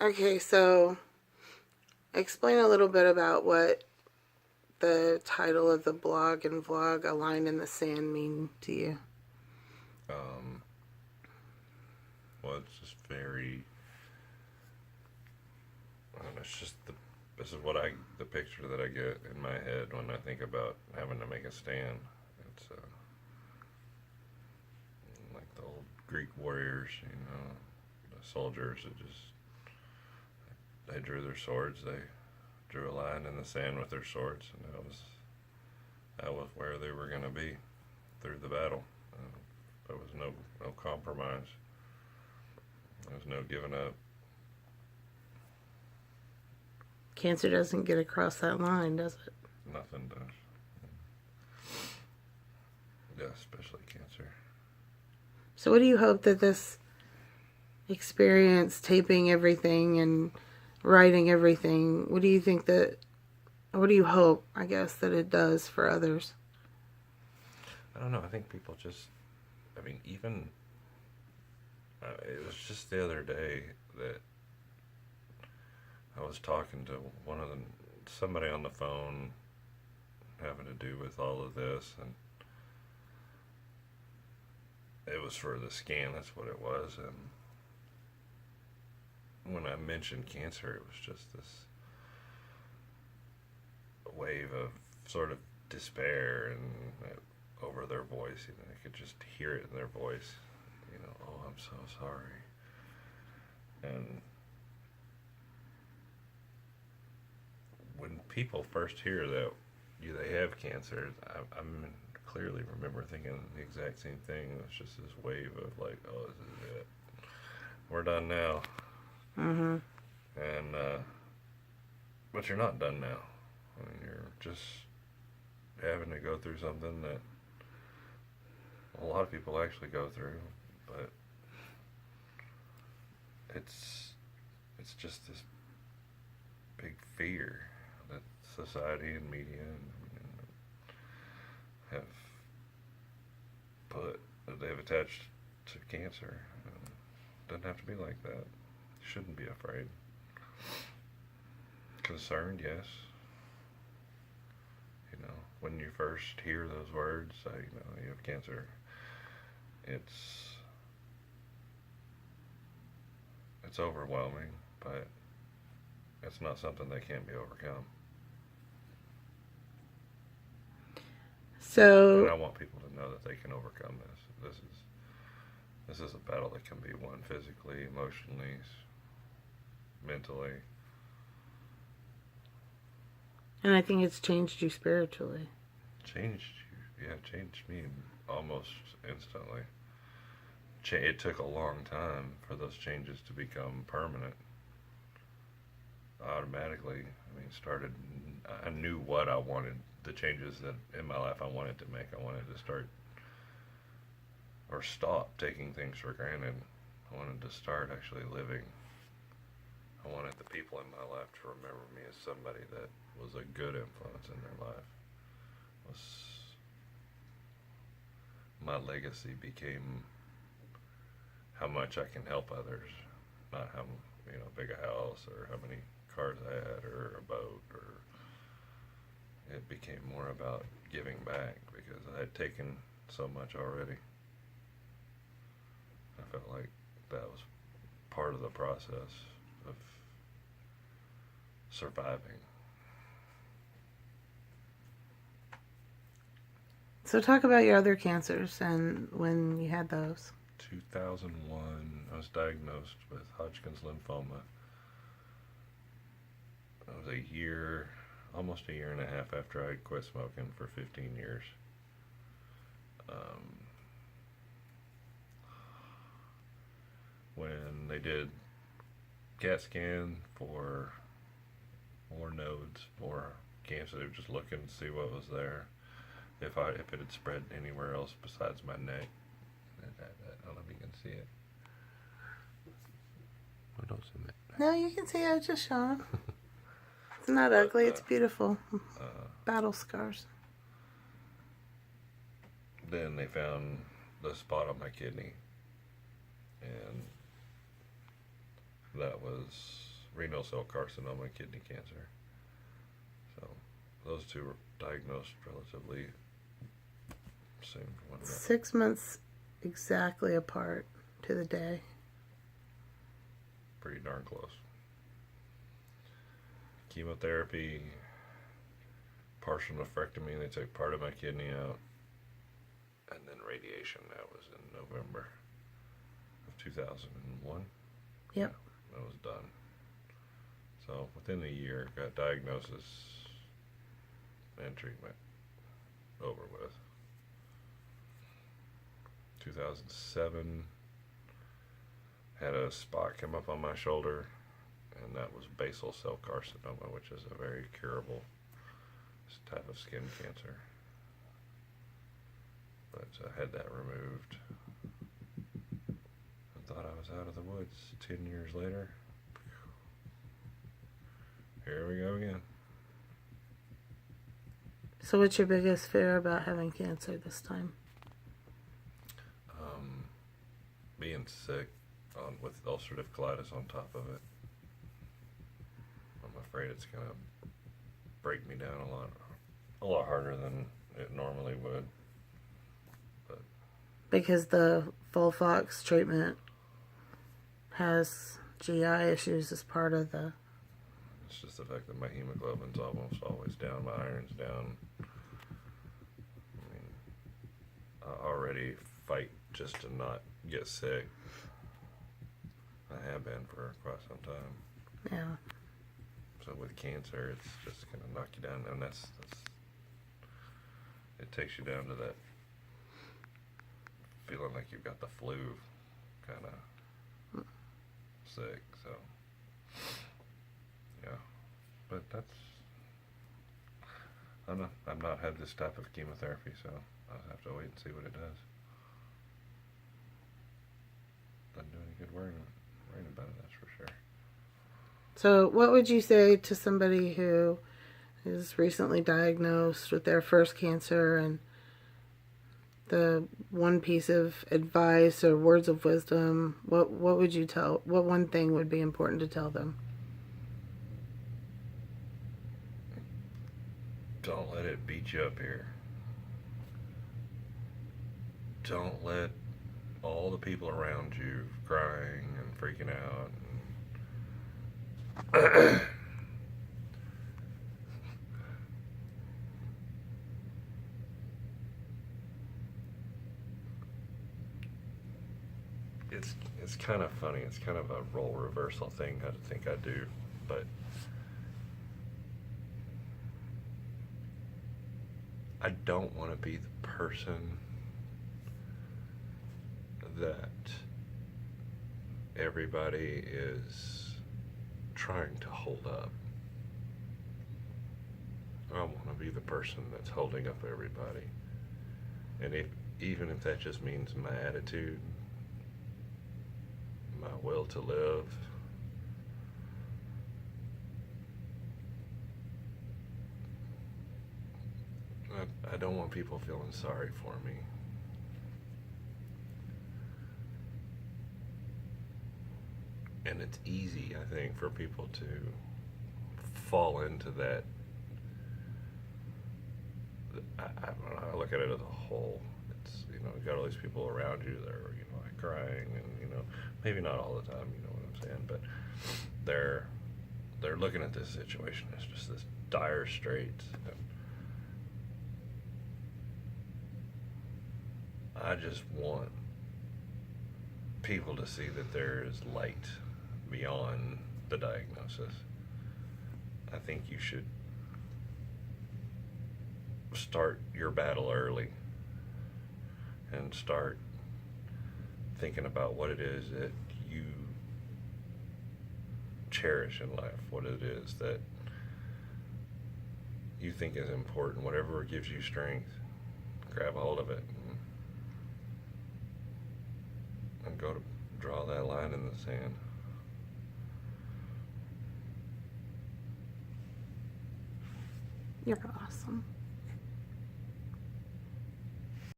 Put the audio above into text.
Okay, so explain a little bit about what the title of the blog and vlog, A Line in the Sand, mean to you. Um, well, it's just very. It's just this is the picture that I get in my head when I think about having to make a stand. It's like the old Greek warriors, the soldiers that just they drew their swords. They drew a line in the sand with their swords, and that was where they were going to be through the battle. There was no compromise. There was no giving up. Cancer doesn't get across that line, does it? Nothing does. Yeah, especially cancer. So, what do you hope that this experience, taping everything and writing everything, what do you think that, what do you hope, I guess, that it does for others? I don't know. I think people just, even it was just the other day that I was talking to somebody on the phone having to do with all of this, and it was for the scan. That's what it was. And when I mentioned cancer, it was just this wave of sort of despair and over their voice. I could just hear it in their voice. Oh, I'm so sorry. And when people first hear that they have cancer, I'm clearly remember thinking the exact same thing. It was just this wave of like, oh, this is it. We're done now. Mm-hmm. And but you're not done now. You're just having to go through something that a lot of people actually go through, but it's just this big fear that society and media have put that they've attached to cancer. It doesn't have to be like that. You shouldn't be afraid. Concerned, yes. When you first hear those words, you have cancer. It's it's overwhelming, but it's not something that can't be overcome. And So, I want people to know that they can overcome this. This is a battle that can be won physically, emotionally, mentally. and I think it's changed you spiritually. Changed you, yeah, changed me almost instantly. It took a long time for those changes to become permanent. Automatically, started. I knew what I wanted. The changes that in my life I wanted to make. I wanted to start or stop taking things for granted. I wanted to start actually living. I wanted the people in my life to remember me as somebody that was a good influence in their life. Was my legacy became how much I can help others, not how big a house or how many cars I had or a boat. Or it became more about giving back because I had taken so much already. I felt like that was part of the process of surviving. So, talk about your other cancers and when you had those. 2001, I was diagnosed with Hodgkin's lymphoma. It was almost a year and a half after I quit smoking for 15 years. Um, when they did CAT scan for more nodes, more cancer, they were just looking to see what was there. If it had spread anywhere else besides my neck. I don't know if you can see it. I don't see it. No, you can see it, just showing. It's not ugly, it's beautiful. Battle scars. Then they found the spot on my kidney, and that was renal cell carcinoma and kidney cancer. So those two were diagnosed relatively soon from one another. 6 months exactly apart to the day. Pretty darn close. Chemotherapy, partial nephrectomy, they took part of my kidney out, and then radiation. That was in November of 2001. Yep. That was done. So within a year, got diagnosis and treatment over with. 2007, had a spot come up on my shoulder, and that was basal cell carcinoma, which is a very curable type of skin cancer. But I had that removed. I thought I was out of the woods. 10 years later, here we go again. So what's your biggest fear about having cancer this time? Being sick with ulcerative colitis on top of it. I'm afraid it's going to break me down a lot harder than it normally would. But Because the Volfox treatment has GI issues as part of the... it's just the fact that my hemoglobin's almost always down, my iron's down. I mean, I already fight just to not get sick. I have been for quite some time. Yeah. So with cancer, it's just going to knock you down, and that's it takes you down to that feeling like you've got the flu, kind of sick. So yeah, but I've not had this type of chemotherapy, so I'll have to wait and see what it does. Doesn't do any good worrying about it, that's for sure. So what would you say to somebody who is recently diagnosed with their first cancer, and the one piece of advice or words of wisdom, what would you tell, what one thing would be important to tell them? Don't let it beat you up here. Don't let all the people around you crying and freaking out and it's kind of funny. It's kind of a role reversal thing I think I do, but I don't want to be the person that everybody is trying to hold up. I want to be the person that's holding up everybody. And even if that just means my attitude, my will to live, I don't want people feeling sorry for me. And it's easy, I think, for people to fall into that. I look at it as a whole. It's, you got all these people around you that are, like crying, and maybe not all the time, you know what I'm saying, but they're looking at this situation as just this dire straits. And I just want people to see that there is light beyond the diagnosis. I think you should start your battle early and start thinking about what it is that you cherish in life, what it is that you think is important, whatever gives you strength. Grab a hold of it and go to draw that line in the sand. You're awesome.